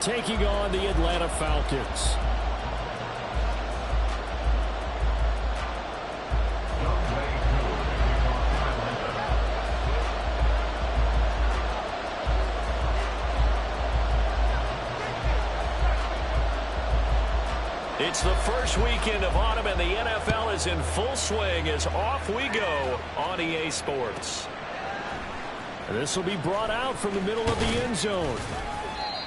Taking on the Atlanta Falcons. It's the first weekend of autumn, and the NFL is in full swing as off we go on EA Sports. And this will be brought out from the middle of the end zone.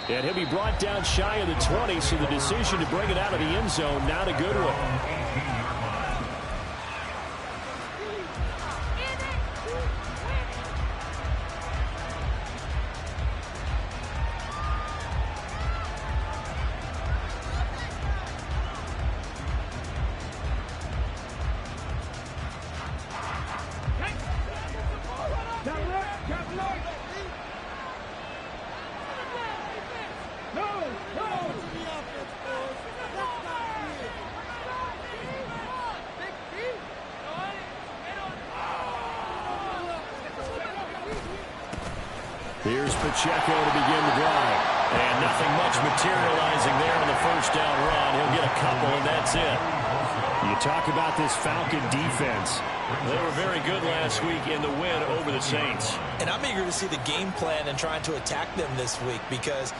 And he'll be brought down shy of the 20, so the decision to bring it out of the end zone, not a good one. Here's Pacheco to begin the drive. And nothing much materializing there on the first down run. He'll get a couple, and that's it. You talk about this Falcon defense. They were very good last week in the win over the Saints. And I'm eager to see the game plan and trying to attack them this week, because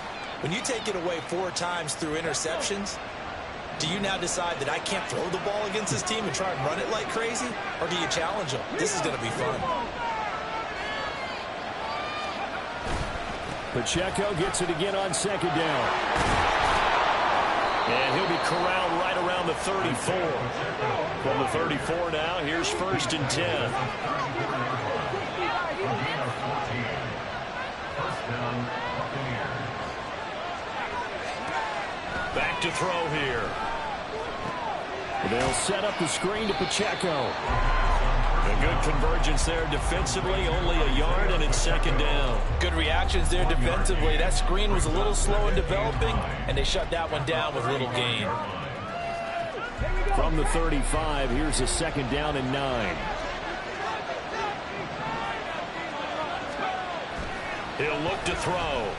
when you take it away 4 times through interceptions, do you now decide that I can't throw the ball against this team and try and run it like crazy? Or do you challenge them? This is going to be fun. Pacheco gets it again on second down. And he'll be corralled right around the 34. From the 34 now, here's 1st and 10. Back to throw here. They'll set up the screen to Pacheco. A good convergence there defensively, only a yard, and it's 2nd down. Good reactions there defensively. That screen was a little slow in developing, and they shut that one down with little gain. From the 35, here's a 2nd down and 9. He'll look to throw.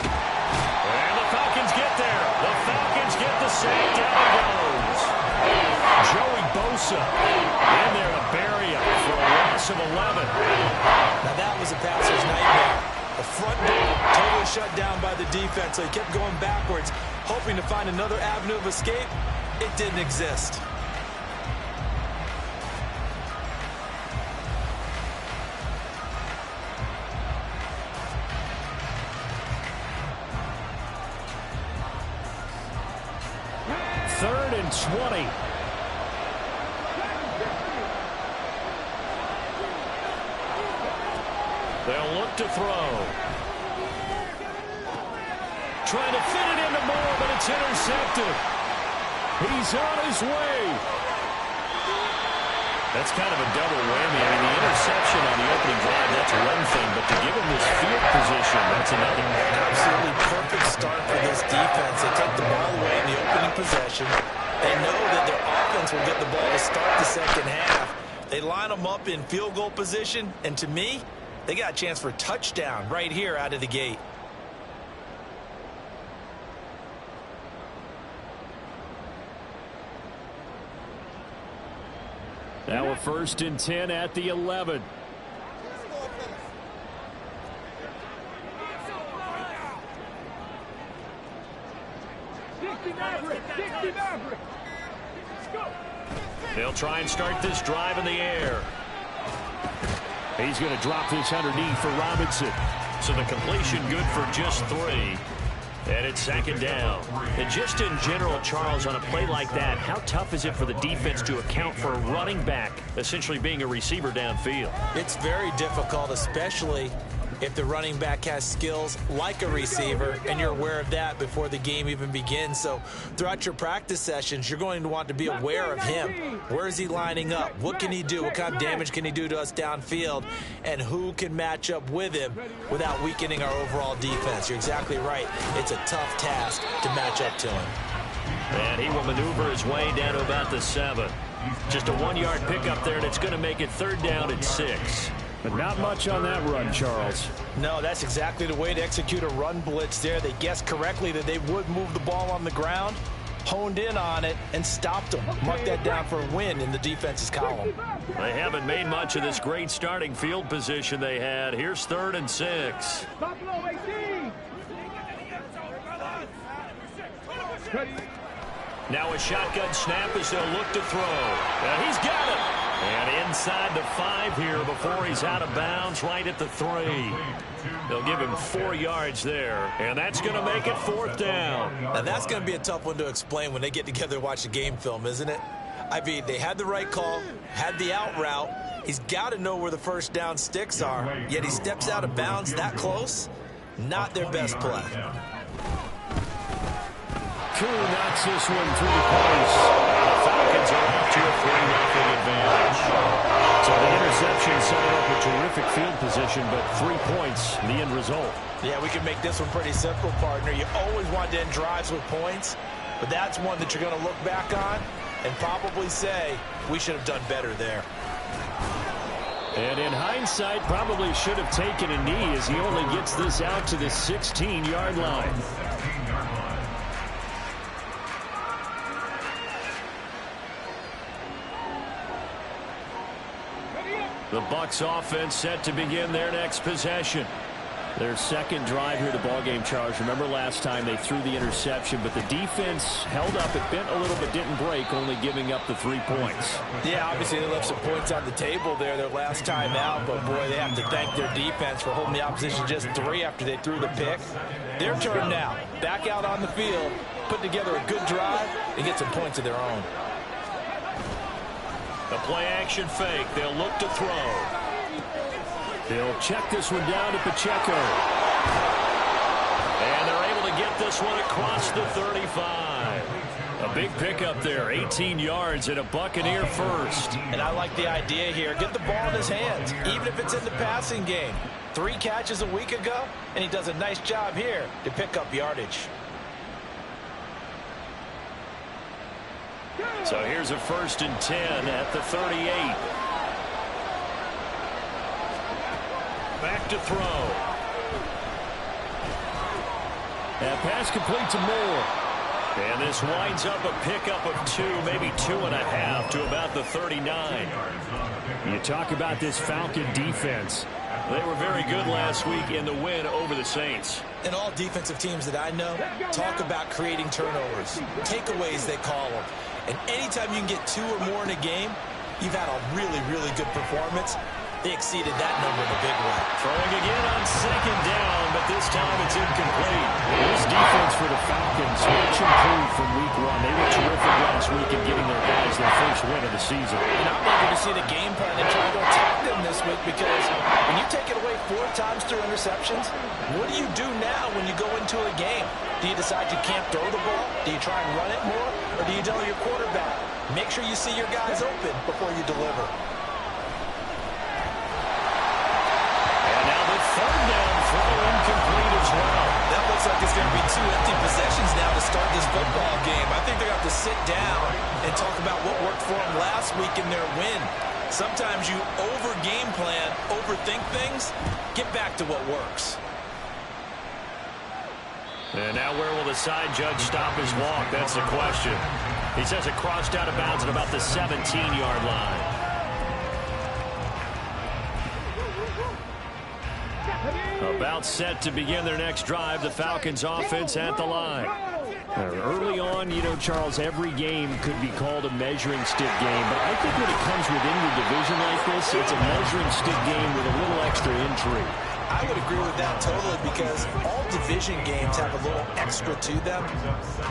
And the Falcons get there. The Falcons get the sack. Down he goes. Joey Bosa in there to bury him for a loss of 11. Now that was a passer's nightmare. The front door totally shut down by the defense, so he kept going backwards, hoping to find another avenue of escape. It didn't exist. Third and 20. They'll look to throw. Trying to fit it into Moore, but it's intercepted. He's on his way. That's kind of a double whammy. I mean, the interception on the opening drive, that's one thing, but to give him this field position, that's another. Absolutely perfect start for this defense. They take the ball away in the opening possession. They know that their offense will get the ball to start the second half. They line them up in field goal position, and to me, they got a chance for a touchdown right here out of the gate. Now a 1st and 10 at the 11. They'll try and start this drive in the air. He's going to drop this underneath for Robinson. So the completion good for just 3. And it's 2nd down. And just in general, Charles, on a play like that, how tough is it for the defense to account for a running back essentially being a receiver downfield? It's very difficult, especially if the running back has skills like a receiver, and you're aware of that before the game even begins. So throughout your practice sessions, you're going to want to be aware of him. Where is he lining up? What can he do? What kind of damage can he do to us downfield? And who can match up with him without weakening our overall defense? You're exactly right. It's a tough task to match up to him. And he will maneuver his way down to about the 7. Just a 1-yard pickup there, and it's going to make it 3rd down at 6. But not much on that run, Charles. No, that's exactly the way to execute a run blitz there. They guessed correctly that they would move the ball on the ground, honed in on it, and stopped them. Mark that down for a win in the defense's column. They haven't made much of this great starting field position they had. Here's 3rd and 6. Now a shotgun snap as they'll look to throw. And he's got it. And inside the 5 here before he's out of bounds, right at the 3. They'll give him 4 yards there, and that's going to make it 4th down. Now that's going to be a tough one to explain when they get together and watch the game film, isn't it? I mean, they had the right call, had the out route. He's got to know where the first down sticks are, yet he steps out of bounds that close. Not their best play. Koo knocks this one through the post. The Falcons are off to a 3-0 advantage. So the interception set up a terrific field position, but 3 points, the end result. Yeah, we can make this one pretty simple, partner. You always want to end drives with points, but that's one that you're going to look back on and probably say, we should have done better there. And in hindsight, probably should have taken a knee as he only gets this out to the 16-yard line. The Bucs offense set to begin their next possession. Their second drive here, the ballgame, Charles. Remember last time they threw the interception, but the defense held up. It bent a little but didn't break, only giving up the 3 points. Yeah, obviously they left some points on the table there their last time out, but boy, they have to thank their defense for holding the opposition just 3 after they threw the pick. Their turn now. Back out on the field, put together a good drive, and get some points of their own. The play-action fake. They'll look to throw. They'll check this one down to Pacheco. And they're able to get this one across the 35. A big pickup there, 18 yards and a Buccaneer first. And I like the idea here. Get the ball in his hands, even if it's in the passing game. 3 catches a week ago, and he does a nice job here to pick up yardage. So here's a 1st and 10 at the 38. Back to throw. That pass complete to Moore. And this winds up a pickup of 2, maybe 2.5 to about the 39. You talk about this Falcon defense. They were very good last week in the win over the Saints. And all defensive teams that I know talk about creating turnovers. Takeaways, they call them. And anytime you can get 2 or more in a game, you've had a really, really good performance. They exceeded that number in a big way. Throwing again on 2nd down, but this time it's incomplete. This defense for the Falcons, much improved from week 1. They were terrific last week in getting their guys their first win of the season. And I'm eager to see the game plan and try to attack them this week, because when you take it away 4 times through interceptions, what do you do now when you go into a game? Do you decide you can't throw the ball? Do you try and run it more? Or do you tell your quarterback, make sure you see your guys open before you deliver? Incomplete as well. That looks like it's going to be 2 empty possessions now to start this football game. I think they're going to have to sit down and talk about what worked for them last week in their win. Sometimes you over-game plan, overthink things. Get back to what works. And now where will the side judge stop his walk? That's the question. He says it crossed out of bounds at about the 17-yard line. About set to begin their next drive, the Falcons offense at the line. Early on, you know, Charles, every game could be called a measuring stick game, but I think when it comes within your division like this, it's a measuring stick game with a little extra intrigue. I would agree with that totally, because all division games have a little extra to them.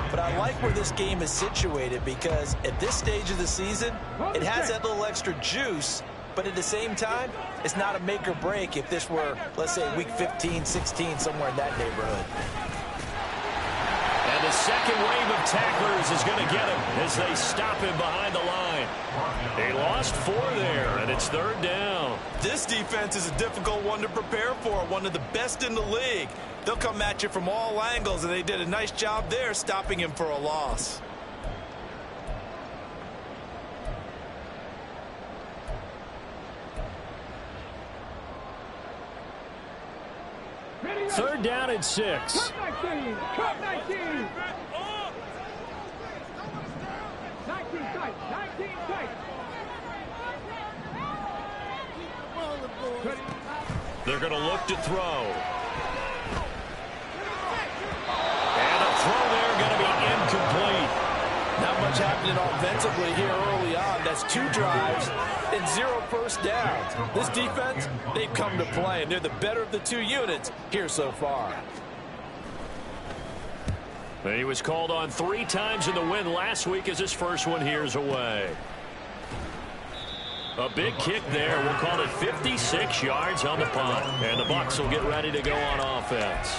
But I like where this game is situated, because at this stage of the season, it has that little extra juice. But at the same time, it's not a make or break if this were, let's say, week 15, 16, somewhere in that neighborhood. And the second wave of tacklers is going to get him as they stop him behind the line. They lost 4 there, and it's 3rd down. This defense is a difficult one to prepare for, one of the best in the league. They'll come at you from all angles, and they did a nice job there stopping him for a loss. Third down and 6. They're going to look to throw. And a throw there going to be incomplete. Not much happening offensively here early on. That's 2 drives and 0 first downs. This defense, they've come to play, and they're the better of the 2 units here so far. He was called on 3 times in the win last week as his first one here's away. A big kick there. We'll call it 56 yards on the punt. And the Bucs will get ready to go on offense.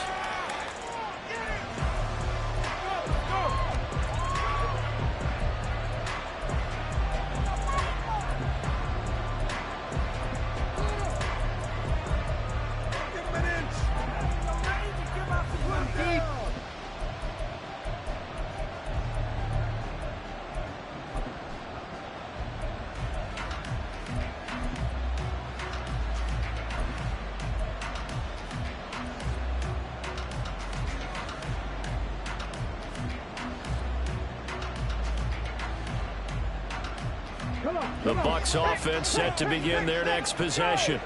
The Bucs offense set to begin their next possession.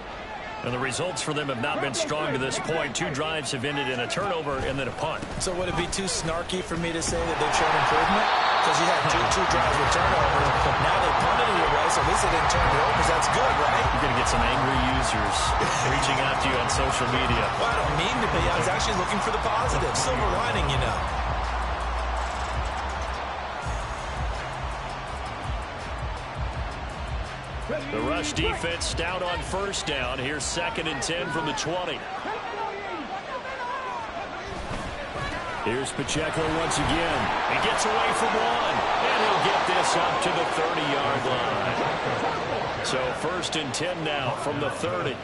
And the results for them have not been strong to this point. 2 drives have ended in a turnover and then a punt. So would it be too snarky for me to say that they've shown improvement? Because you had two drives with turnovers, but now they punted it away, so at least they didn't turn it over. That's good, right? You're going to get some angry users reaching out to you on social media. Well, I don't mean to be. I was actually looking for the positive. Silver lining, you know. The rush defense stout on first down. Here's 2nd and 10 from the 20. Here's Pacheco once again. He gets away from one, and he'll get this up to the 30-yard line. So 1st and 10 now from the 30.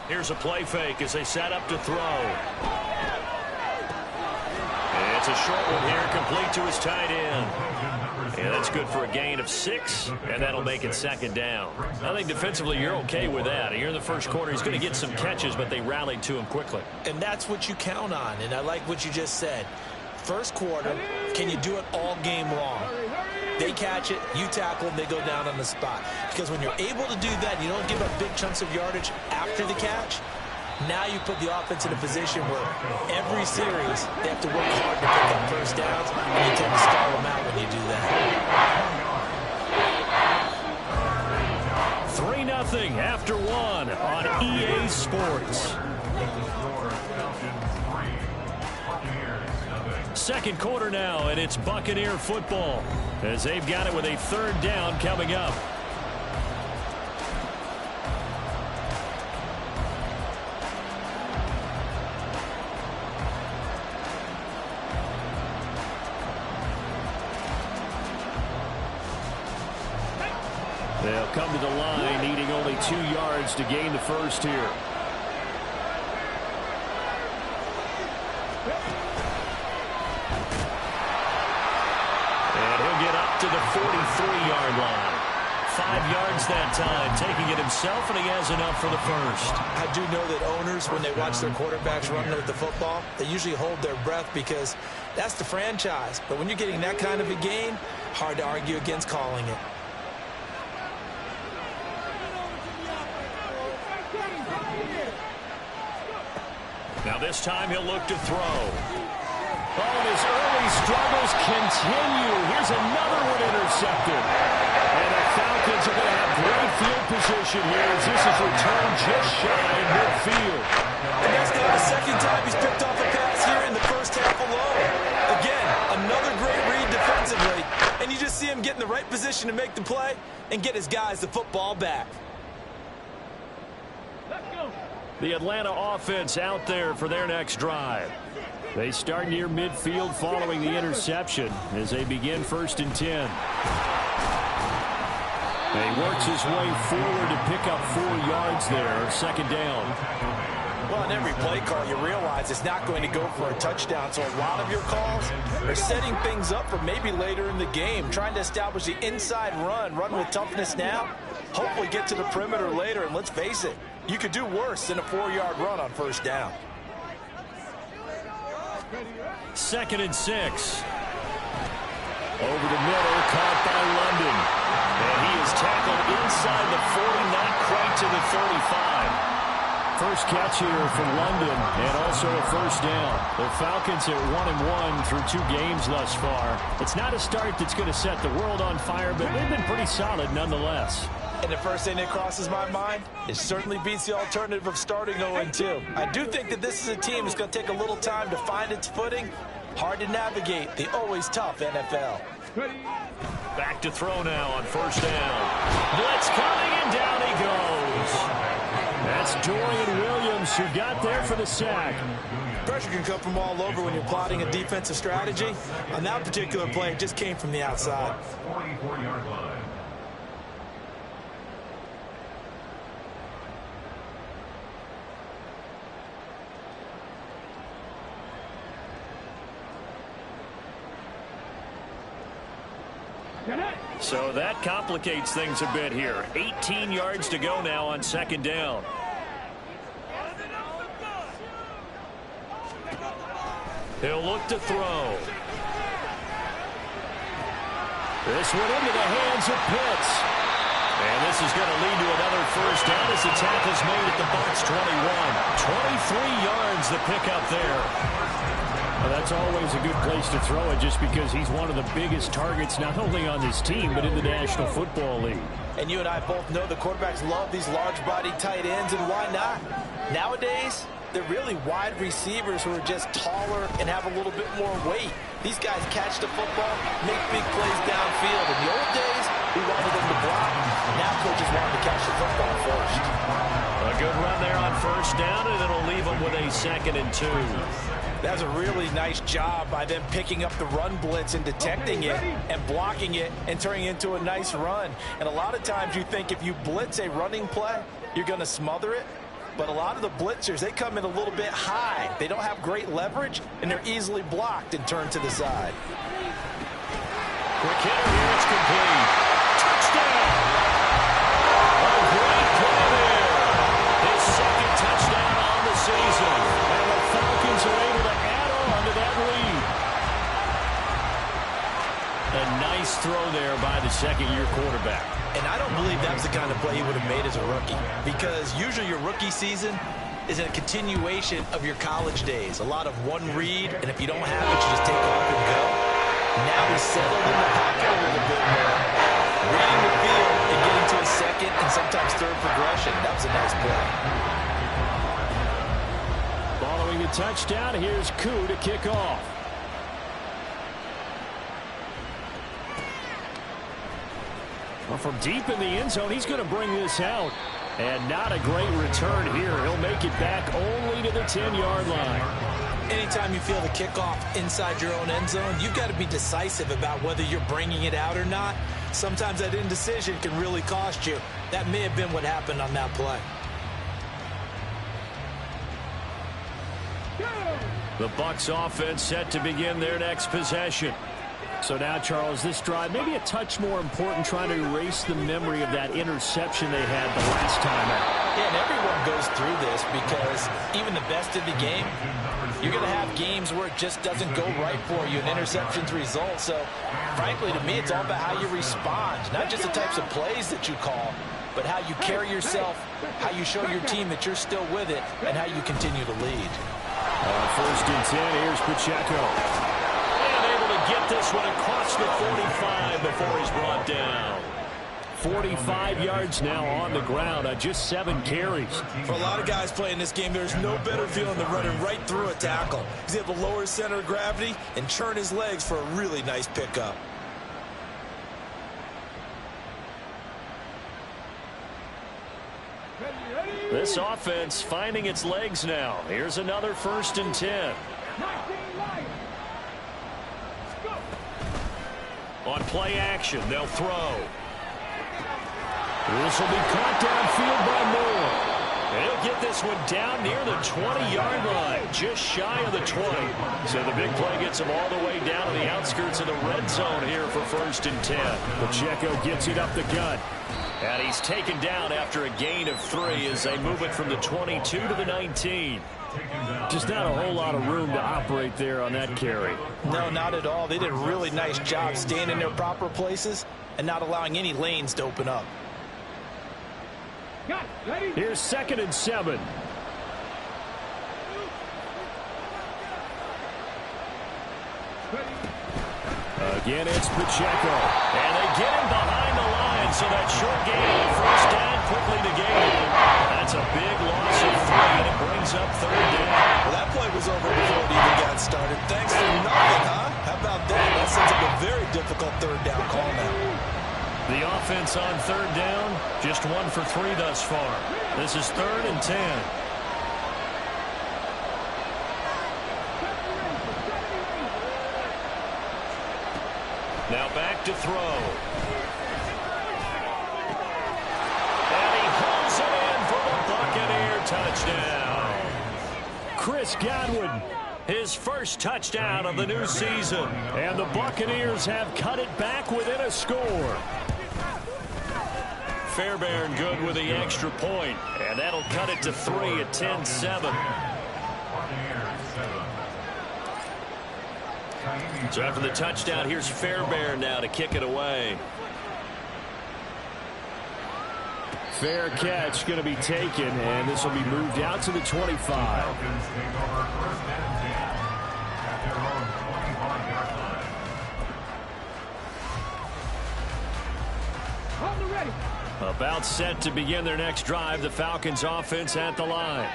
Here's a play fake as they set up to throw. And it's a short one here, complete to his tight end. And that's good for a gain of 6, and that'll make it 2nd down. I think defensively you're okay with that. Here in the first quarter, he's going to get some catches, but they rallied to him quickly. And that's what you count on, and I like what you just said. First quarter, can you do it all game long? They catch it, you tackle them, they go down on the spot. Because when you're able to do that, you don't give up big chunks of yardage after the catch. Now you put the offense in a position where every series they have to work hard to pick up first downs, and you tend to stall them out when you do that. 3-0 after 1 on EA Sports. Second quarter now, and it's Buccaneer football as they've got it with a 3rd down coming up. They'll come to the line, needing only 2 yards to gain the first here. To the 43-yard line. 5 yards that time, taking it himself, and he has enough for the first. I do know that owners, when they watch their quarterbacks running with the football, they usually hold their breath because that's the franchise. But when you're getting that kind of a gain, hard to argue against calling it. Now this time he'll look to throw. Oh, and his early struggles continue. Here's another one intercepted. And the Falcons are going to have great field position here as this is returned just shy of midfield. And that's now the 2nd time he's picked off a pass here in the first half alone. Again, another great read defensively. And you just see him get in the right position to make the play and get his guys the football back. The Atlanta offense out there for their next drive. They start near midfield following the interception as they begin 1st and 10. And he works his way forward to pick up 4 yards there, 2nd down. Well, in every play call, you realize it's not going to go for a touchdown. So a lot of your calls are setting things up for maybe later in the game, trying to establish the inside run with toughness now, hopefully get to the perimeter later. And let's face it, you could do worse than a 4-yard run on 1st down. 2nd and 6. Over the middle, caught by London. And he is tackled inside the 40, not quite to the 35. First catch here from London, and also a 1st down. The Falcons at 1-1 through 2 games thus far. It's not a start that's going to set the world on fire, but they've been pretty solid nonetheless. And the first thing that crosses my mind, it certainly beats the alternative of starting 0-2. I do think that this is a team that's going to take a little time to find its footing. Hard to navigate the always tough NFL. Back to throw now on 1st down. Blitz coming, and down he goes. That's Dorian Williams who got there for the sack. Pressure can come from all over when you're plotting a defensive strategy. On that particular play, it just came from the outside. So that complicates things a bit here. 18 yards to go now on 2nd down. He'll look to throw. This one into the hands of Pitts. And this is going to lead to another 1st down as the tackle's made at the Bucs 21. 23 yards the pickup there. Well, that's always a good place to throw it just because he's one of the biggest targets not only on this team but in the National Football League. And you and I both know the quarterbacks love these large-bodied tight ends, and why not? Nowadays, they're really wide receivers who are just taller and have a little bit more weight. These guys catch the football, make big plays downfield. In the old days, we wanted them to block. Now coaches want them to catch the football first. A good run there on 1st down, and it'll leave them with a 2nd and 2. That's a really nice job by them picking up the run blitz and detecting it and blocking it and turning it into a nice run. And a lot of times you think if you blitz a running play, you're going to smother it. But a lot of the blitzers, they come in a little bit high. They don't have great leverage, and they're easily blocked and turned to the side. Quick hitter here, it's complete. Touchdown! A great play there. His 2nd touchdown on the season. And the Falcons are able to add on to that lead. A nice throw there by the 2nd-year quarterback. And I don't believe that was the kind of play he would have made as a rookie, because usually your rookie season is a continuation of your college days. A lot of one read, and if you don't have it, you just take off and go. Now he's settled in the pocket a little bit more, reading the field and getting to a 2nd and sometimes 3rd progression. That was a nice play. Following the touchdown, here's Koo to kick off. Well, from deep in the end zone, he's going to bring this out. And not a great return here. He'll make it back only to the 10-yard line. Anytime you feel the kickoff inside your own end zone, you've got to be decisive about whether you're bringing it out or not. Sometimes that indecision can really cost you. That may have been what happened on that play. The Bucs offense set to begin their next possession. So now, Charles, this drive maybe a touch more important, trying to erase the memory of that interception they had the last time out. Yeah, and everyone goes through this because even the best in the game, you're going to have games where it just doesn't go right for you, and interceptions result. So, frankly, to me, it's all about how you respond, not just the types of plays that you call, but how you carry yourself, how you show your team that you're still with it, and how you continue to lead. 1st and 10, here's Pacheco. Get this one across the 45 before he's brought down. 45 yards now on the ground on just 7 carries. For a lot of guys playing this game, there's no better feeling than running right through a tackle. He's able to lower his center of gravity and churn his legs for a really nice pickup. This offense finding its legs now. Here's another 1st and 10. On play action, they'll throw. This will be caught downfield by Moore. He'll get this one down near the 20-yard line, just shy of the 20. So the big play gets him all the way down to the outskirts of the red zone here for 1st and 10. Pacheco gets it up the gut. And he's taken down after a gain of 3 as they move it from the 22 to the 19. Just not a whole lot of room to operate there on that carry. No, not at all. They did a really nice job staying in their proper places and not allowing any lanes to open up. Here's 2nd and 7. Again, it's Pacheco. And they get him behind the line, so that short gain, 1st down, quickly negated. That's a big loss of 3, and it brings up 3rd down. Well, that play was over before it even got started. Thanks for nothing, huh? How about that? That sets up a very difficult 3rd down call now. The offense on 3rd down, just 1 for 3 thus far. This is 3rd and 10. Now back to throw. And he hauls it in for the Buccaneer touchdown. Chris Godwin, his first touchdown of the new season. And the Buccaneers have cut it back within a score. Fairbairn good with the extra point, and that'll cut it to 3 at 10-7. So after the touchdown, here's Fairbairn now to kick it away. Fair catch going to be taken, and this will be moved out to the 25. About set to begin their next drive. The Falcons offense at the line.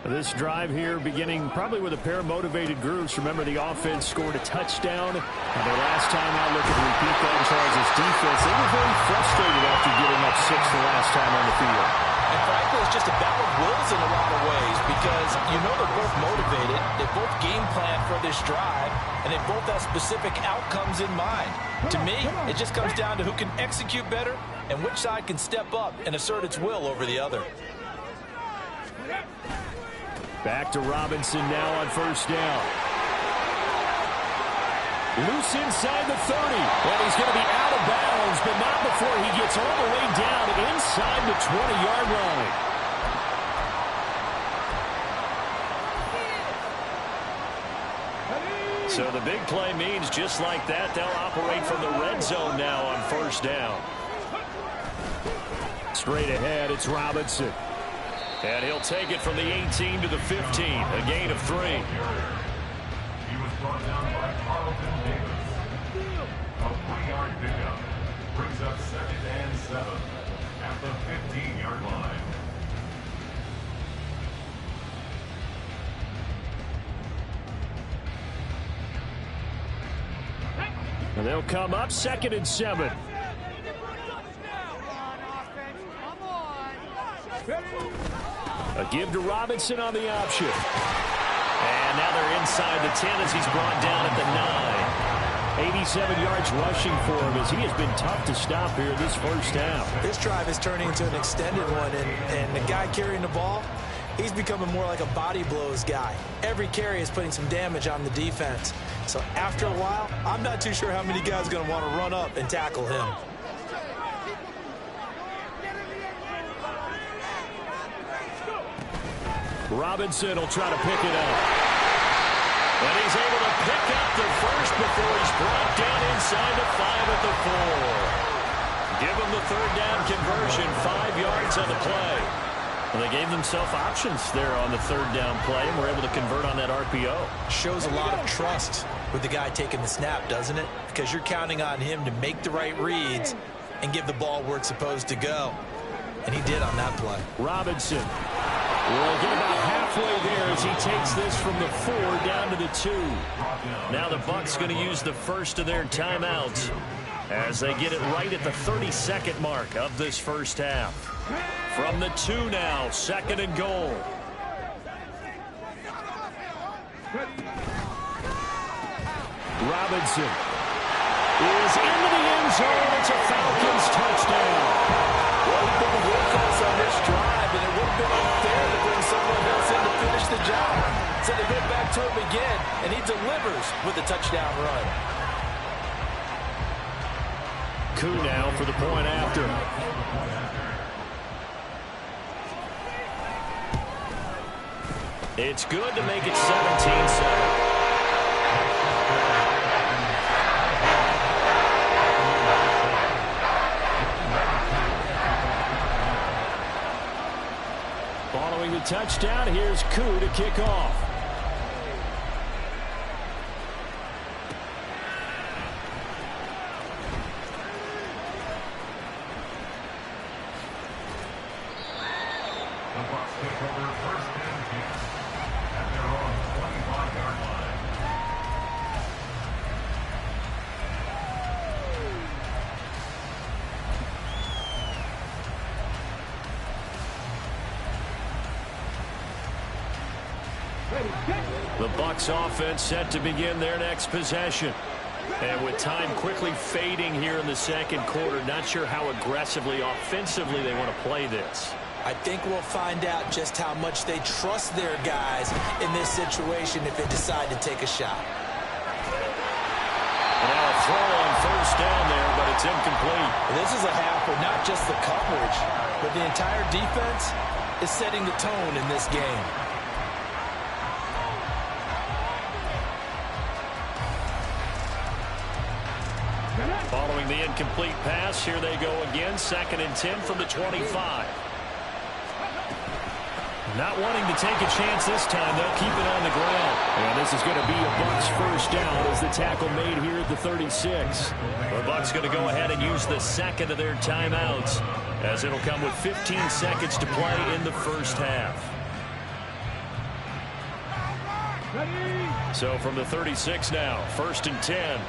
This drive here beginning probably with a pair of motivated groups. Remember, the offense scored a touchdown. And their last time out, looking to repeat that as far as his defense. They were very frustrated after giving up 6 the last time on the field. And frankly, it's just a battle of wills in a lot of ways because you know they're both motivated. They both game plan for this drive, and they both have specific outcomes in mind. To me, it just comes down to who can execute better and which side can step up and assert its will over the other. Back to Robinson now on 1st down. Loose inside the 30. And he's going to be out of bounds, but not before he gets all the way down inside the 20-yard line. So the big play means just like that, they'll operate from the red zone now on 1st down. Straight ahead, it's Robinson. And he'll take it from the 18 to the 15, a gain of 3. He was brought down by Carlton Davis. A 3-yard pickup brings up 2nd and 7 at the 15-yard line. And they'll come up 2nd and 7. A give to Robinson on the option. And now they're inside the 10 as he's brought down at the 9. 87 yards rushing for him as he has been tough to stop here this 1st half. This drive is turning into an extended one, and the guy carrying the ball, he's becoming more like a body blows guy. Every carry is putting some damage on the defense. So after a while, I'm not too sure how many guys are going to want to run up and tackle him. Robinson will try to pick it up. And he's able to pick up the first before he's brought down inside the 5 at the 4. Give him the 3rd down conversion, 5 yards on the play. Well, they gave themselves options there on the 3rd down play and were able to convert on that RPO. Shows a lot of trust with the guy taking the snap, doesn't it? Because you're counting on him to make the right reads and give the ball where it's supposed to go. And he did on that play. Robinson will get about halfway there as he takes this from the 4 down to the 2. Now the Bucs going to use the first of their timeouts as they get it right at the 32nd mark of this 1st half. From the 2 now, 2nd and goal. Robinson. is into the end zone. It's a Falcons touchdown. Well, he's been the workhorse on this drive, and it would have been unfair to bring someone else in to finish the job. So they go back to him again, and he delivers with a touchdown run. Koo now for the point after. It's good to make it 17-7. Following the touchdown, here's Koo to kick off. The Bucs take over first and 10 at their own 25-yard line. The Bucs offense set to begin their next possession. And with time quickly fading here in the second quarter, not sure how aggressively, offensively they want to play this. I think we'll find out just how much they trust their guys in this situation if they decide to take a shot. Now a throw on first down there, but it's incomplete. This is a half where not just the coverage, but the entire defense is setting the tone in this game. Following the incomplete pass, here they go again, 2nd and 10 from the 25. Not wanting to take a chance this time. They'll keep it on the ground. And this is going to be a Bucs first down as the tackle made here at the 36. The Bucs going to go ahead and use the second of their timeouts, as it'll come with 15 seconds to play in the first half. So from the 36 now, 1st and 10.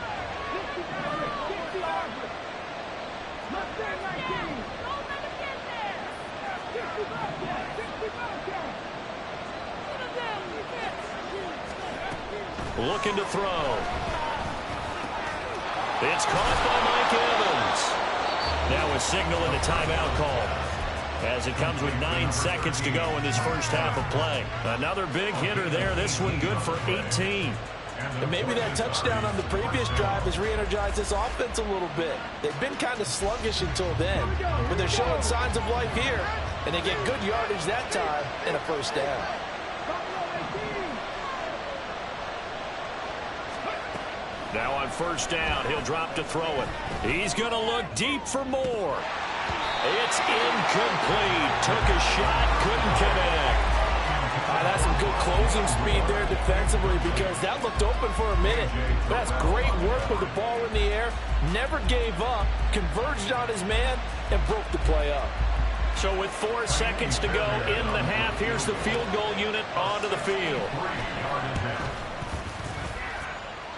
Looking to throw. It's caught by Mike Evans. Now a signal and a timeout call, as it comes with 9 seconds to go in this first half of play. Another big hitter there. This one good for 18. And maybe that touchdown on the previous drive has re-energized this offense a little bit. They've been kind of sluggish until then, but they're showing signs of life here, and they get good yardage that time and a first down. Now on first down, he'll drop to throw it. He's going to look deep for more. It's incomplete. Took a shot, couldn't connect. That's some good closing speed there defensively, because that looked open for a minute. That's great work with the ball in the air. Never gave up, converged on his man, and broke the play up. So with 4 seconds to go in the half, here's the field goal unit onto the field.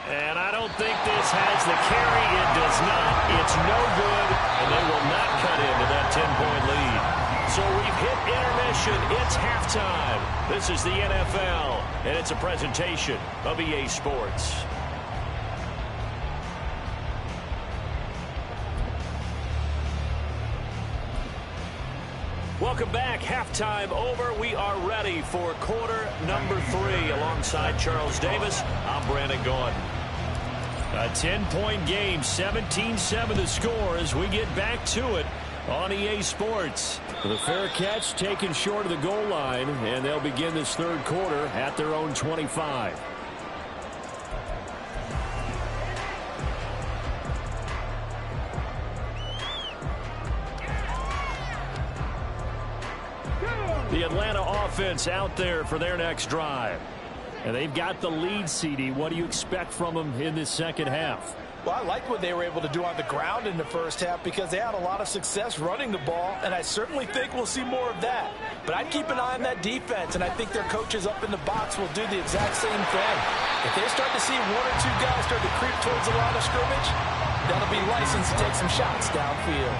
And I don't think this has the carry. It does not. It's no good, and they will not cut into that 10-point lead. So we've hit intermission. It's halftime. This is the NFL, and it's a presentation of EA Sports. Welcome back. Halftime over. We are ready for quarter number 3. Alongside Charles Davis, I'm Brandon Gordon. A 10-point game, 17-7 the score as we get back to it on EA Sports. The fair catch taken short of the goal line, and they'll begin this third quarter at their own 25. The Atlanta offense out there for their next drive. And they've got the lead, CD. What do you expect from them in this second half? Well, I like what they were able to do on the ground in the first half, because they had a lot of success running the ball, and I certainly think we'll see more of that. But I'd keep an eye on that defense, and I think their coaches up in the box will do the exact same thing. If they start to see 1 or 2 guys start to creep towards the line of scrimmage, that'll be licensed to take some shots downfield.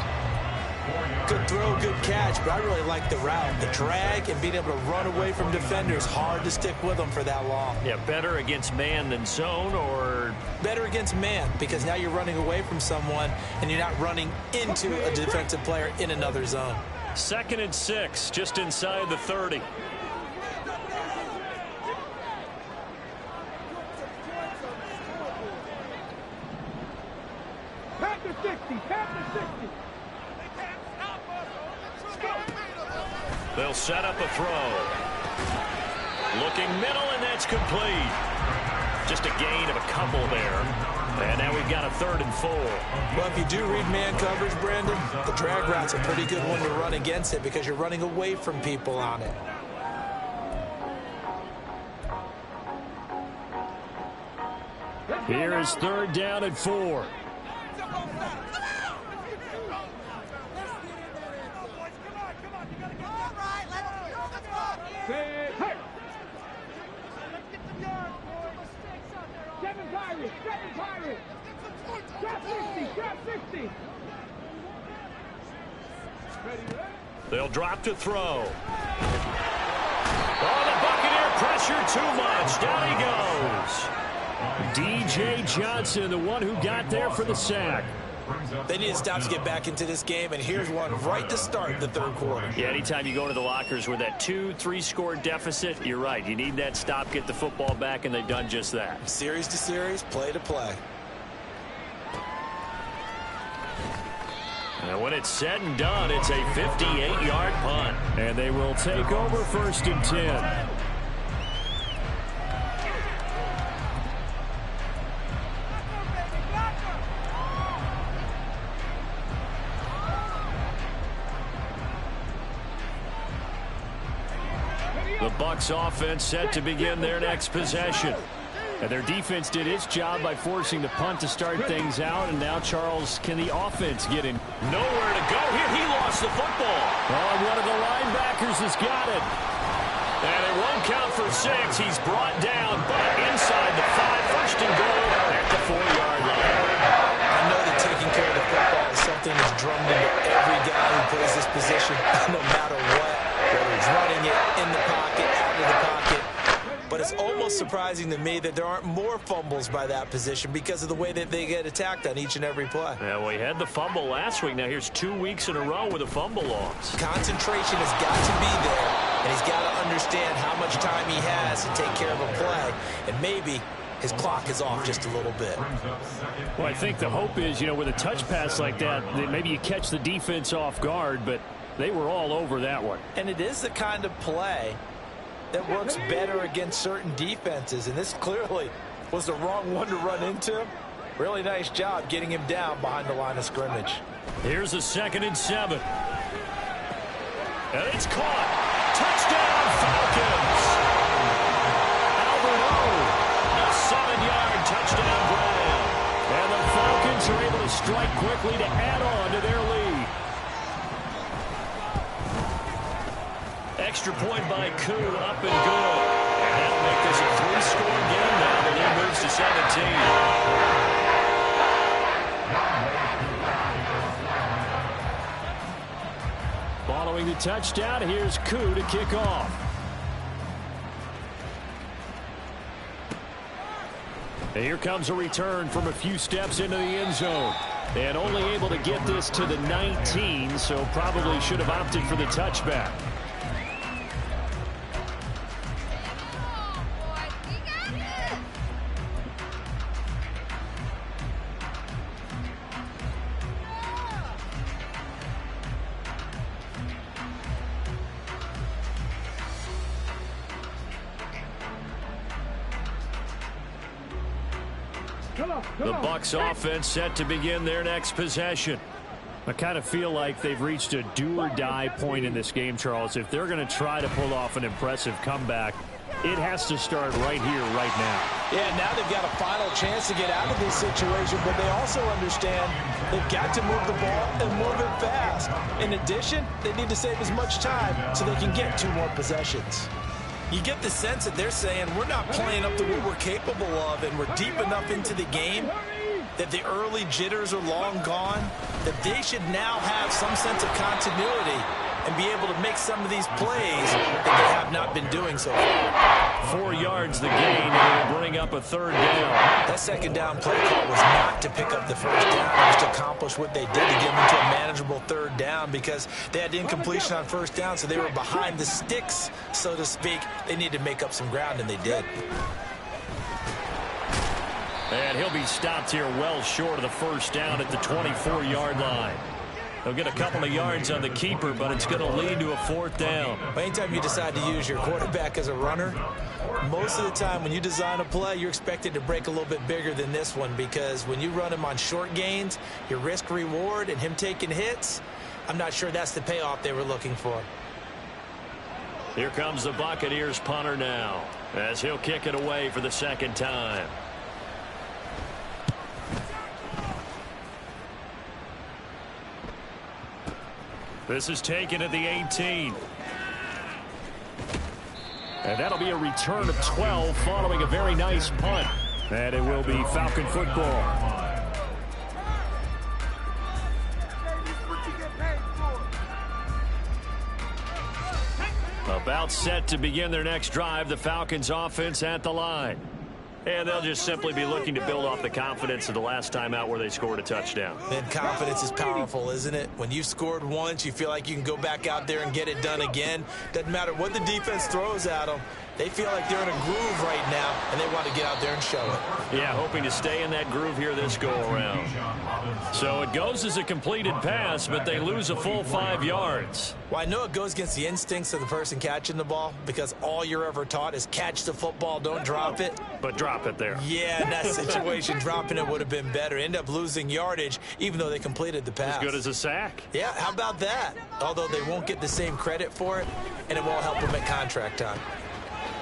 Good throw, good catch, but I really like the route. The drag and being able to run away from defenders, hard to stick with them for that long. Yeah, better against man than zone, or? Better against man, because now you're running away from someone and you're not running into a defensive player in another zone. 2nd and 6, just inside the 30. They'll set up a throw. Looking middle, and that's complete. Just a gain of a couple there. And now we've got a 3rd and 4. Well, if you do read man coverage, Brandon, the drag route's a pretty good one to run against it because you're running away from people on it. Here is 3rd down and 4. They'll drop to throw. Oh, the Buccaneer pressure too much. Down he goes. D.J. Johnson, the one who got there for the sack. They need to stop to get back into this game, and here's one right to start the 3rd quarter. Yeah, anytime you go into the lockers with that 2-3 score deficit, you're right. You need that stop, get the football back, and they've done just that. Series to series, play to play. And when it's said and done, it's a 58-yard punt. And they will take over 1st and 10. The Bucs offense set to begin their next possession. And their defense did its job by forcing the punt to start things out. And now, Charles, can the offense get in? Nowhere to go here. He lost the football. Oh, one of the linebackers has got it. And it won't count for 6. He's brought down, but inside the 5, 1st and goal at the 4-yard line. I know that taking care of the football is something that's drummed into every guy who plays this position, no matter what, whether he's running it, in the pocket, out of the pocket. But it's almost surprising to me that there aren't more fumbles by that position because of the way that they get attacked on each and every play. Yeah, we had the fumble last week. Now here's 2 weeks in a row with a fumble loss. Concentration has got to be there, and he's got to understand how much time he has to take care of a play, and maybe his clock is off just a little bit. Well, I think the hope is, with a touch pass like that maybe you catch the defense off guard, but they were all over that one. And it is the kind of play that works better against certain defenses, and this clearly was the wrong one to run into. Really nice job getting him down behind the line of scrimmage. Here's a 2nd and 7. And it's caught. Touchdown, Falcons. Albert O, a 7-yard touchdown grab. And the Falcons are able to strike quickly to add on to their lead. Extra point by Koo, up and good. And that'll make this a 3-score game now. The lead moves to 17. Following the touchdown, here's Koo to kick off. And here comes a return from a few steps into the end zone. And only able to get this to the 19, so probably should have opted for the touchback. The Bucs offense set to begin their next possession. I kind of feel like they've reached a do-or-die point in this game, Charles. If they're going to try to pull off an impressive comeback, it has to start right here, right now. Yeah, now they've got a final chance to get out of this situation, but they also understand they've got to move the ball and move it fast. In addition, they need to save as much time so they can get 2 more possessions. You get the sense that they're saying we're not playing up to what we're capable of, and we're deep enough into the game that the early jitters are long gone, that they should now have some sense of continuity and be able to make some of these plays that they have not been doing so far. 4 yards the gain, and it'll bring up a 3rd down. That second down play call was not to pick up the first down. It was to accomplish what they did to get them into a manageable 3rd down because they had incompletion on first down, so they were behind the sticks, so to speak. They needed to make up some ground, and they did. And he'll be stopped here well short of the first down at the 24-yard line. They'll get a couple of yards on the keeper, but it's going to lead to a 4th down. Anytime you decide to use your quarterback as a runner, most of the time when you design a play, you're expected to break a little bit bigger than this one because when you run him on short gains, your risk-reward and him taking hits, I'm not sure that's the payoff they were looking for. Here comes the Buccaneers punter now as he'll kick it away for the 2nd time. This is taken at the 18. And that'll be a return of 12 following a very nice punt. And it will be Falcon football. About set to begin their next drive, the Falcons offense at the line. And they'll just simply be looking to build off the confidence of the last time out where they scored a touchdown. And confidence is powerful, isn't it? When you've scored once, you feel like you can go back out there and get it done again. Doesn't matter what the defense throws at them. They feel like they're in a groove right now, and they want to get out there and show it. Yeah, hoping to stay in that groove here this go-around. So it goes as a completed pass, but they lose a full 5 yards. Well, I know it goes against the instincts of the person catching the ball because all you're ever taught is catch the football, don't drop it. But drop it there. Yeah, in that situation, dropping it would have been better. End up losing yardage, even though they completed the pass. As good as a sack. Yeah, how about that? Although they won't get the same credit for it, and it won't help them at contract time.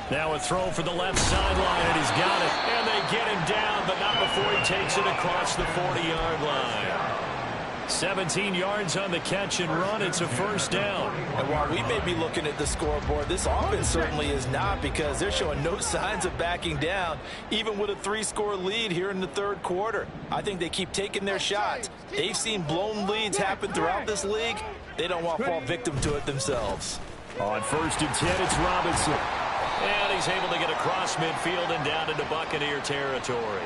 Now a throw for the left sideline, and he's got it. And they get him down, but not before he takes it across the 40-yard line. 17 yards on the catch and run. It's a 1st down. And while we may be looking at the scoreboard, this offense certainly is not because they're showing no signs of backing down, even with a 3-score lead here in the 3rd quarter. I think they keep taking their shots. They've seen blown leads happen throughout this league. They don't want to fall victim to it themselves. On 1st and 10, it's Robinson. And he's able to get across midfield and down into Buccaneer territory.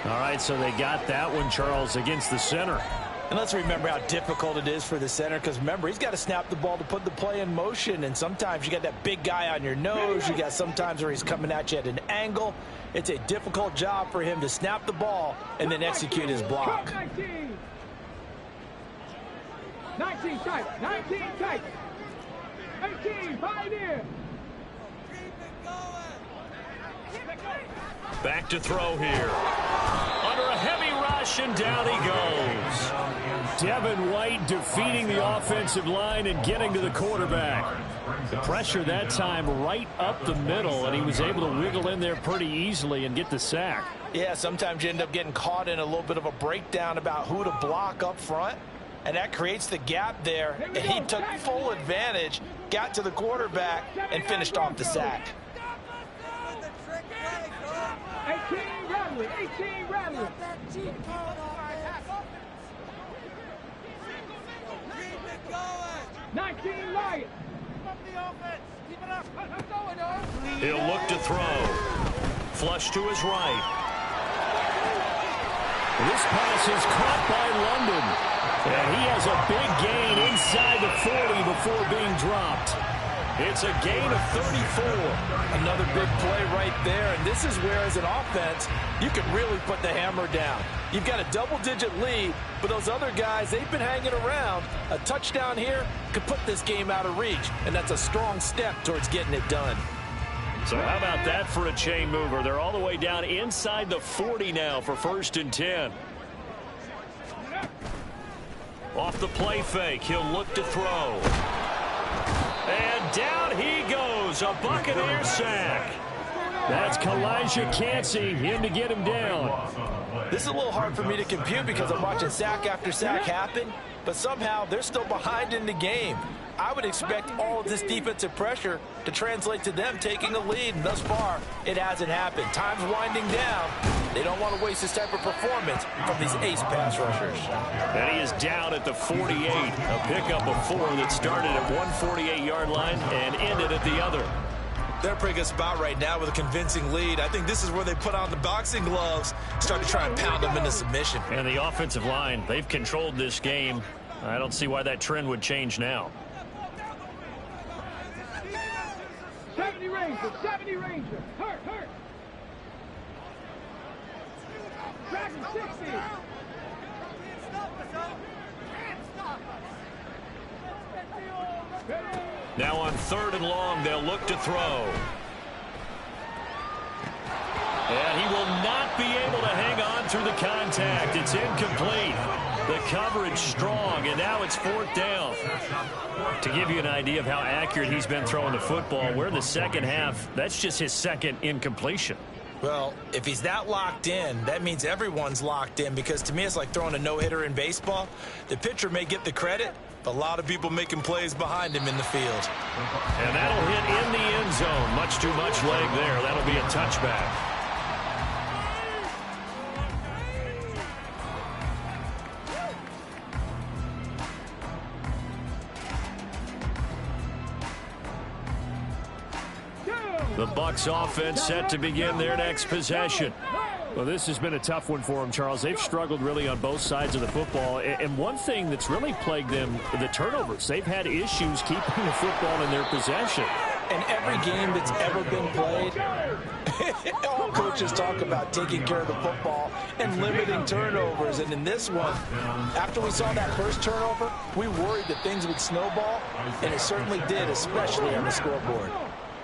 All right, so they got that one, Charles, against the center. And let's remember how difficult it is for the center because, remember, he's got to snap the ball to put the play in motion. And sometimes you got that big guy on your nose. You got sometimes where he's coming at you at an angle. It's a difficult job for him to snap the ball and then execute his block. 19 tight. 19 tight. 18, Pioneer. Back to throw here. Under a heavy rush, and down he goes. Devin White defeating the offensive line and getting to the quarterback. The pressure that time right up the middle, and he was able to wiggle in there pretty easily and get the sack. Yeah, sometimes you end up getting caught in a little bit of a breakdown about who to block up front, and that creates the gap there, and he took full advantage, got to the quarterback, and finished off the sack. 18 Rattler, 18 Rattler. 19 Lion. He'll look to throw. Flush to his right. This pass is caught by London. And he has a big gain inside the 40 before being dropped. It's a gain of 34. Another big play right there, and this is where, as an offense, you can really put the hammer down. You've got a double-digit lead, but those other guys, they've been hanging around. A touchdown here could put this game out of reach, and that's a strong step towards getting it done. So how about that for a chain mover? They're all the way down inside the 40 now for 1st and 10. Off the play fake, he'll look to throw. And down he goes, a Buccaneer sack. That's Kalijah Cansey in to get him down. This is a little hard for me to compute because I'm watching sack after sack happen, but somehow they're still behind in the game. I would expect all of this defensive pressure to translate to them taking a lead, and thus far, it hasn't happened. Time's winding down. They don't want to waste this type of performance from these ace pass rushers. And he is down at the 48. A pickup of 4 that started at 148-yard line and ended at the other. They're a pretty good spot right now with a convincing lead. I think this is where they put on the boxing gloves, start to try and pound them into submission. And the offensive line, they've controlled this game. I don't see why that trend would change now. 70 Ranger, 70 Ranger. Hurt. Dragon 60. Now on 3rd and long, they'll look to throw. And he will not be able to hang on through the contact. It's incomplete. The coverage strong, and now it's 4th down. To give you an idea of how accurate he's been throwing the football, we're in the second half. That's just his 2nd incompletion. Well, if he's that locked in, that means everyone's locked in, because to me it's like throwing a no-hitter in baseball. The pitcher may get the credit, but a lot of people making plays behind him in the field. And that'll hit in the end zone. Much too much leg there. That'll be a touchback. The Bucs offense set to begin their next possession. Well, this has been a tough one for them, Charles. They've struggled really on both sides of the football. And one thing that's really plagued them, the turnovers. They've had issues keeping the football in their possession. And every game that's ever been played, all coaches talk about taking care of the football and limiting turnovers. And in this one, after we saw that first turnover, we worried that things would snowball, and it certainly did, especially on the scoreboard.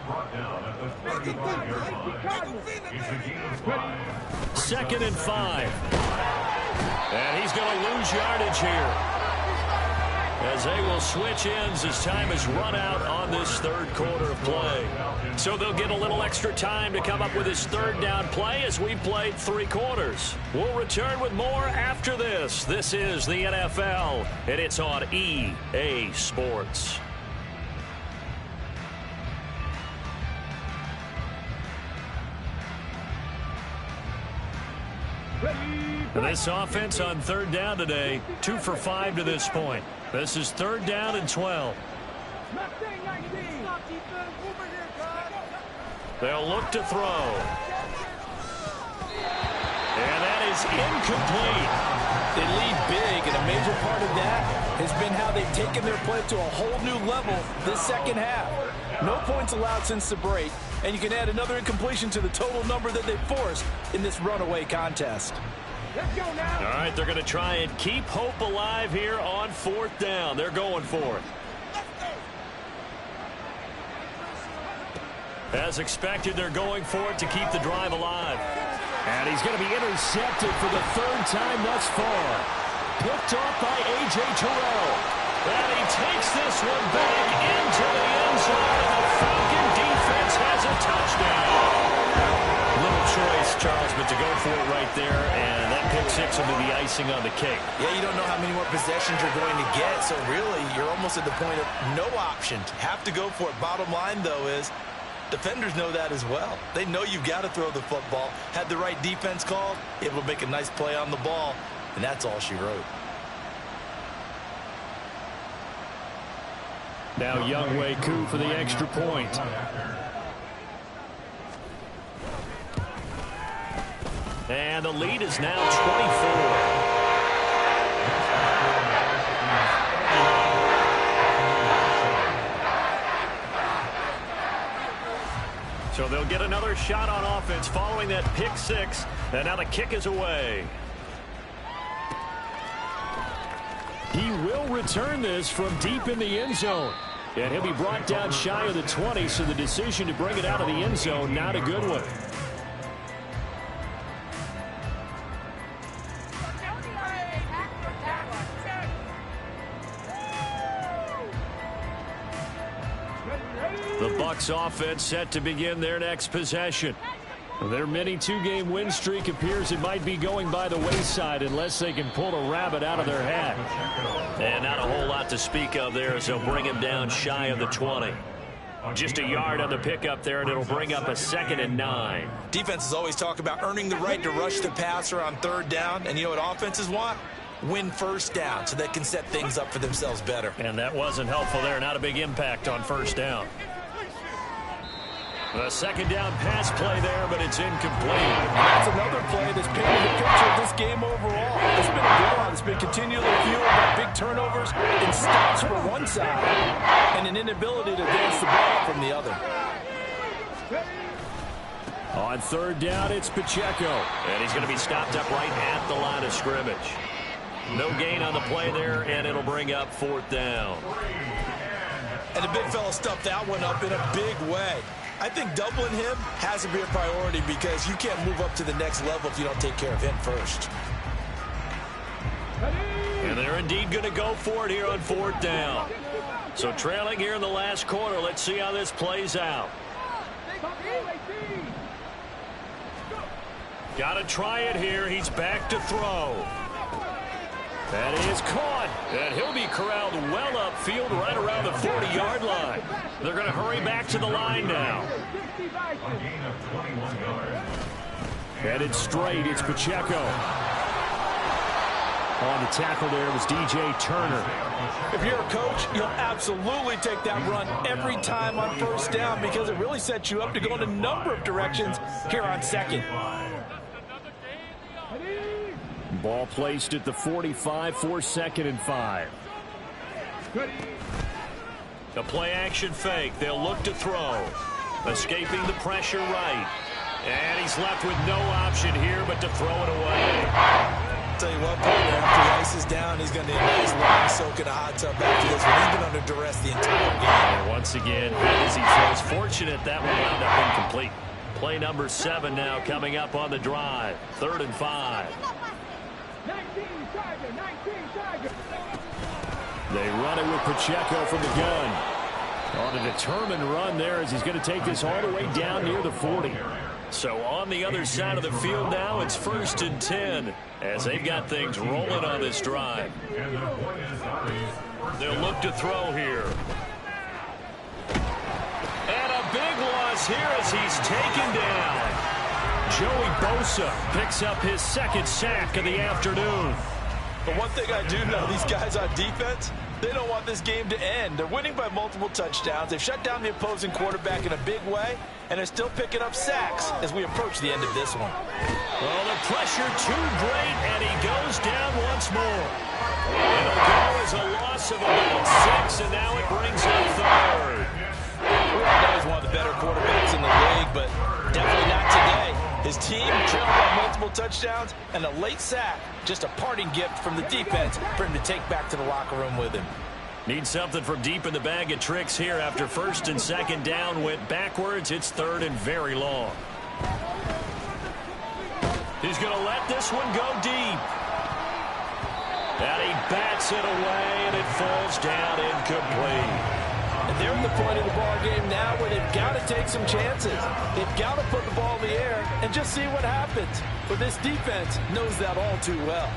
Brought down at the 35-yard line. It's a gain of 5. 2nd and 5. And he's going to lose yardage here, as they will switch ends as time is run out on this 3rd quarter of play. So they'll get a little extra time to come up with his 3rd down play as we played 3 quarters. We'll return with more after this. This is the NFL, and it's on EA Sports. And this offense on 3rd down today, 2 for 5 to this point. This is 3rd down and 12. They'll look to throw. And that is incomplete. They lead big, and a major part of that has been how they've taken their play to a whole new level this second half. No points allowed since the break, and you can add another incompletion to the total number that they forced in this runaway contest. Let's go now. All right, they're going to try and keep hope alive here on 4th down. They're going for it. As expected, they're going for it to keep the drive alive. And he's going to be intercepted for the 3rd time thus far. Picked off by A.J. Terrell. And he takes this one back into the end zone. The Falcon defense has a touchdown. Little choice, Charles, but to go for it right there, and that pick 6 will be the icing on the cake. Yeah, you don't know how many more possessions you're going to get, so really you're almost at the point of no options. Have to go for it. Bottom line, though, is defenders know that as well. They know you've got to throw the football. Had the right defense called, able to make a nice play on the ball, and that's all she wrote. Now Young Wei Koo for the extra point. And the lead is now 24. So they'll get another shot on offense following that pick 6. And now the kick is away. He will return this from deep in the end zone. And he'll be brought down shy of the 20, so the decision to bring it out of the end zone, not a good one. The Bucs offense set to begin their next possession. Their mini two-game win streak appears it might be going by the wayside unless they can pull a rabbit out of their hat. And not a whole lot to speak of there as they'll bring him down shy of the 20. Just a yard on the pickup there, and it'll bring up a 2nd and 9. Defenses always talk about earning the right to rush the passer on 3rd down, and you know what offenses want? Win 1st down so they can set things up for themselves better. And that wasn't helpful there. Not a big impact on 1st down. A 2nd down pass play there, but it's incomplete. That's another play that's painted the picture of this game overall. It's been a blowout. It's been continually fueled by big turnovers and stops for one side and an inability to advance the ball from the other. On 3rd down, it's Pacheco. And he's going to be stopped up right at the line of scrimmage. No gain on the play there, and it'll bring up 4th down. And the big fella stuffed that one up in a big way. I think doubling him has to be a priority because you can't move up to the next level if you don't take care of him first. And they're indeed going to go for it here on 4th down. So trailing here in the last quarter. Let's see how this plays out. Got to try it here. He's back to throw. That is caught, and he'll be corralled well upfield right around the 40-yard line. They're going to hurry back to the line now. A gain of 21 yards. Headed straight, it's Pacheco. On the tackle there was DJ Turner. If you're a coach, you'll absolutely take that run every time on 1st down because it really sets you up to go in a number of directions here on 2nd. Ball placed at the 45 for 2nd and 5. A play-action fake. They'll look to throw. Escaping the pressure right. And he's left with no option here but to throw it away. Tell you what, partner, after the ice is down, he's going to need a nice long soak in a hot tub after this one. He's been under duress the entire game. And once again, as he throws, fortunate that one wound up incomplete. Play number 7 now coming up on the drive. 3rd and 5. 19 Tiger. They run it with Pacheco from the gun. On a determined run there as he's going to take this all the way down near the 40. So on the other side of the field now, it's 1st and 10 as they've got things rolling on this drive. They'll look to throw here. And a big loss here as he's taken down. Joey Bosa picks up his 2nd sack of the afternoon. But one thing I do know, these guys on defense, they don't want this game to end. They're winning by multiple touchdowns. They've shut down the opposing quarterback in a big way, and they're still picking up sacks as we approach the end of this one. Well, the pressure too great, and he goes down once more. It'll go as a loss of about 6, and now it brings up 3rd. We all know he's one of the better quarterbacks in the league, but definitely not today. His team trailed by multiple touchdowns, and a late sack, just a parting gift from the defense for him to take back to the locker room with him. Need something from deep in the bag of tricks here after 1st and 2nd down went backwards. It's 3rd and very long. He's going to let this one go deep. And he bats it away, and it falls down incomplete. And they're at the point of the ball game now where they've got to take some chances. They've got to put the ball in the air and just see what happens. But this defense knows that all too well.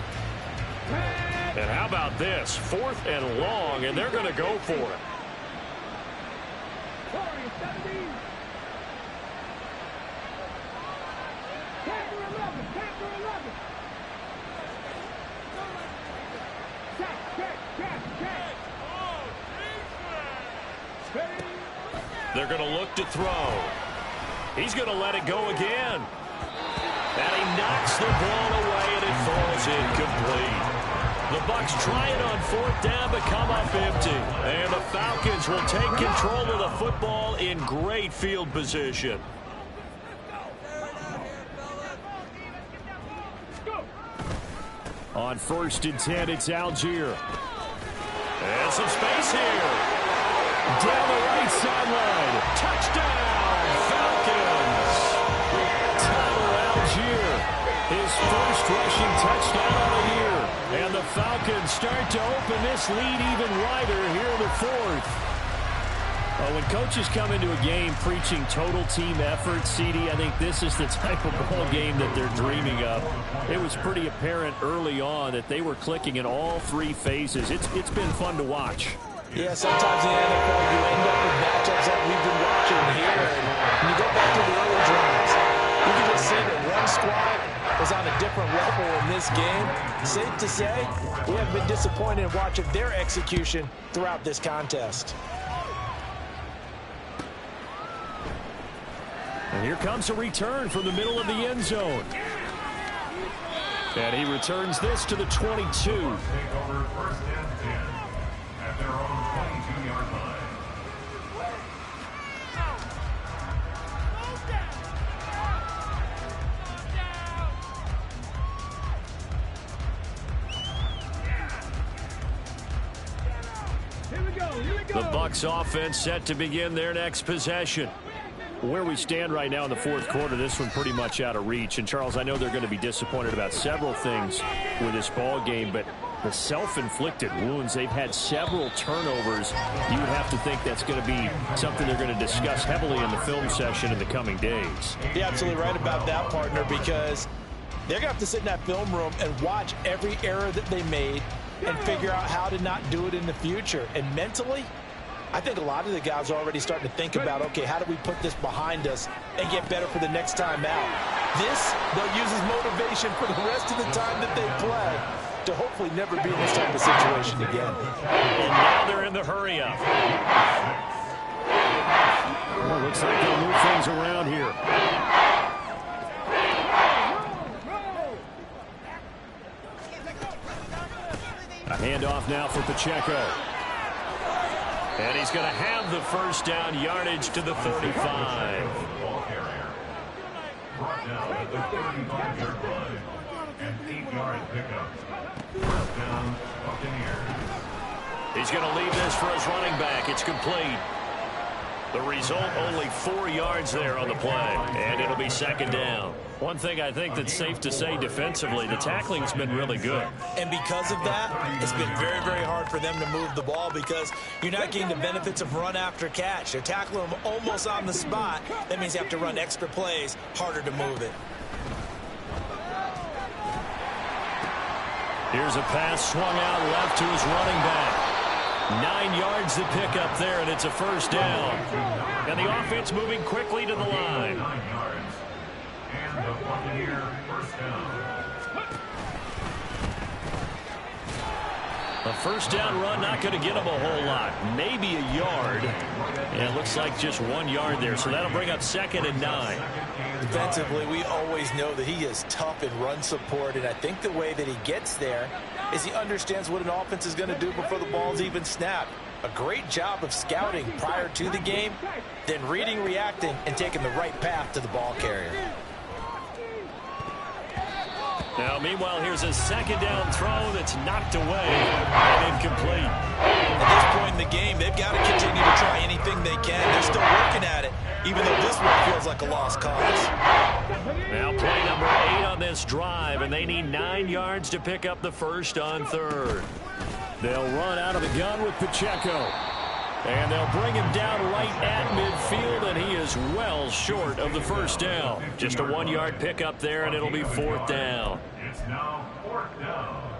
And how about this? 4th and long, and they're going to go for it. They're going to look to throw. He's going to let it go again. And he knocks the ball away, and it falls incomplete. The Bucs try it on 4th down, but come up empty. And the Falcons will take control of the football in great field position. On 1st and 10, it's Algier. And some space here. Down the right sideline. Touchdown, Falcons. Tyler Algier, his first rushing touchdown of the year. And the Falcons start to open this lead even wider here in the 4th. When coaches come into a game preaching total team effort, CD, I think this is the type of ball game that they're dreaming of. It was pretty apparent early on that they were clicking in all three phases. It's been fun to watch. Yeah, sometimes in the NFL you end up with matchups like we've been watching here. And when you go back to the early drives, you can just see that one squad was on a different level in this game. Safe to say, we have been disappointed in watching their execution throughout this contest. And here comes a return from the middle of the end zone. And he returns this to the 22. Take over first and 10 at their own 22-yard line. The Bucs offense set to begin their next possession. Where we stand right now in the fourth quarter, this one pretty much out of reach. And, Charles, I know they're going to be disappointed about several things with this ball game, but the self-inflicted wounds, they've had several turnovers. You would have to think that's going to be something they're going to discuss heavily in the film session in the coming days. You're absolutely right about that, partner, because they're going to have to sit in that film room and watch every error that they made and figure out how to not do it in the future. And mentally, I think a lot of the guys are already starting to think about, okay, how do we put this behind us and get better for the next time out? This, they'll use as motivation for the rest of the time that they play to hopefully never be in this type of situation again. And now they're in the hurry-up. Well, looks like they'll move things around here. A handoff now for Pacheco. And he's going to have the first down, yardage to the 35. Ball carrier. Brought down at the 35-yard line. An 8-yard pickup. First down, Buccaneers. He's going to leave this for his running back. It's complete. The result, only 4 yards there on the play. And it'll be second down. One thing I think that's safe to say defensively, the tackling's been really good. And because of that, it's been very, very hard for them to move the ball because you're not getting the benefits of run after catch. They're tackling them almost on the spot. That means you have to run extra plays, harder to move it. Here's a pass swung out left to his running back. 9 yards to pick up there, and it's a first down. And the offense moving quickly to the line. 9 yards. And the Buccaneer first down. A first down run, not going to get him a whole lot. Maybe a yard. And it looks like just 1 yard there, so that'll bring up second and 9. Defensively, we always know that he is tough in run support, and I think the way that he gets there is he understands what an offense is going to do before the ball's even snapped. A great job of scouting prior to the game, then reading, reacting, and taking the right path to the ball carrier. Now, meanwhile, here's a second down throw that's knocked away and incomplete. At this point in the game, they've got to continue to try anything they can. They're still working at it, even though this one feels like a lost cause. Now play number 8 on this drive, and they need 9 yards to pick up the first on third. They'll run out of the gun with Pacheco. And they'll bring him down right at midfield, and he is well short of the first down. Just a 1 yard pickup there, and it'll be fourth down. It's now fourth down.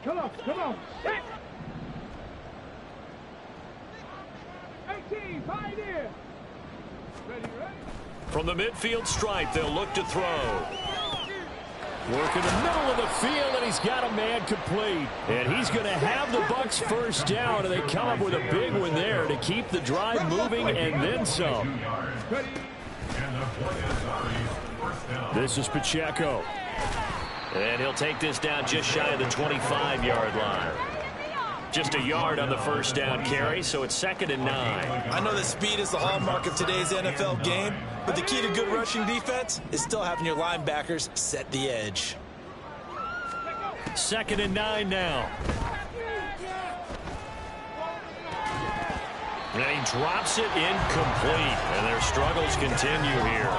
Come on. 18, pioneer. Ready? From the midfield stripe, they'll look to throw. Work in the middle of the field, and he's got a man complete. And he's going to have the Bucs first down, and they come up with a big one there to keep the drive moving and then some. This is Pacheco. And he'll take this down just shy of the 25-yard line. Just a yard on the first down carry, so it's second and 9. I know that speed is the hallmark of today's NFL game, but the key to good rushing defense is still having your linebackers set the edge. Second and 9 now. And he drops it incomplete, and their struggles continue here.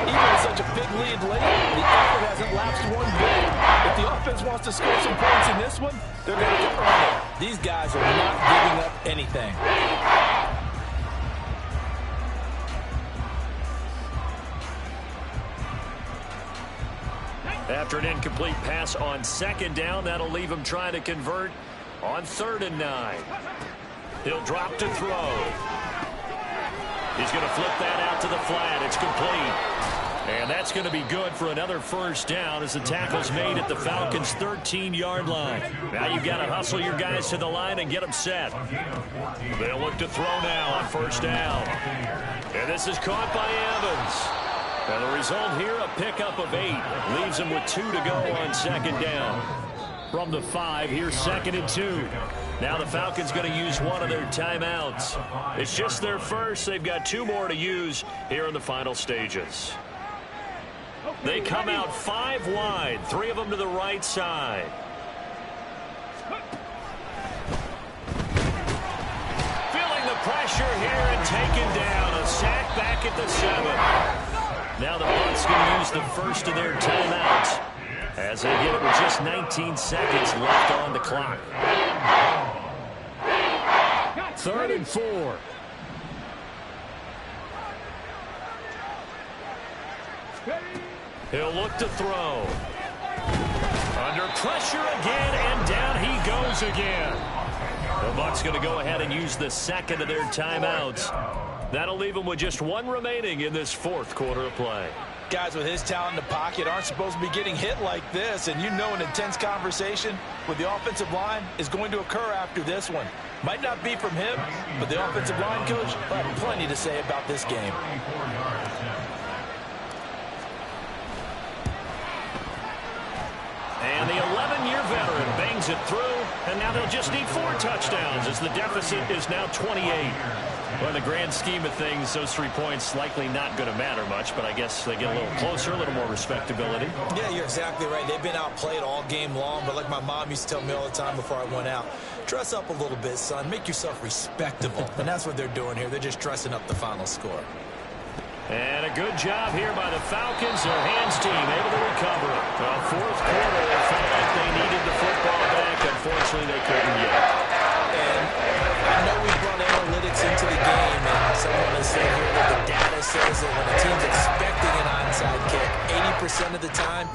Even with such a big lead late, the effort hasn't lapsed one bit. If the offense wants to score some points in this one, they're going to earn it. These guys are not giving up anything. After an incomplete pass on second down, that'll leave him trying to convert on 3rd and 9. He'll drop to throw. He's going to flip that out to the flat. It's complete. And that's going to be good for another first down as the tackle's made at the Falcons' 13-yard line. Now you've got to hustle your guys to the line and get them set. They'll look to throw now on 1st down. And this is caught by Evans. And the result here, a pickup of 8. Leaves him with 2 to go on 2nd down. From the 5, here's 2nd and 2. Now the Falcons going to use one of their timeouts. It's just their first. They've got 2 more to use here in the final stages. They come out 5 wide, 3 of them to the right side. Feeling the pressure here and taken down. A sack back at the 7. Now the Bucs going to use the first of their timeouts as they get it with just 19 seconds left on the clock. 3rd and 4. He'll look to throw. Under pressure again, and down he goes again. The Bucs going to go ahead and use the second of their timeouts. That'll leave him with just 1 remaining in this 4th quarter of play. Guys with his talent in the pocket aren't supposed to be getting hit like this, and you know an intense conversation with the offensive line is going to occur after this one. Might not be from him, but the offensive line coach will have plenty to say about this game. And the 11-year veteran bangs it through, and now they'll just need 4 touchdowns as the deficit is now 28. Well, in the grand scheme of things, those 3 points likely not going to matter much, but I guess they get a little closer, a little more respectability. Yeah, you're exactly right. They've been outplayed all game long, but like my mom used to tell me all the time before I went out, dress up a little bit, son. Make yourself respectable. And that's what they're doing here. They're just dressing up the final score. And a good job here by the Falcons. Their hands team able to recover it. Well, 4th quarter, they felt like they needed the football back. Unfortunately, they couldn't yet. And I know we brought analytics into the game, and someone has said here that the data says that when a team's expecting an onside kick, 80% of the time,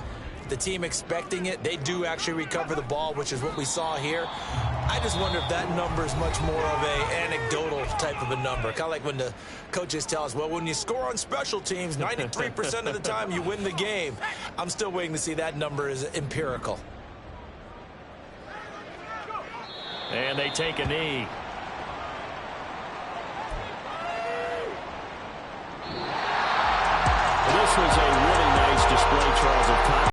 the team expecting it, they do actually recover the ball, which is what we saw here. I just wonder if that number is much more of a anecdotal type of a number. Kind of like when the coaches tell us, well, when you score on special teams, 93% of the time you win the game. I'm still waiting to see that number is empirical. And they take a knee.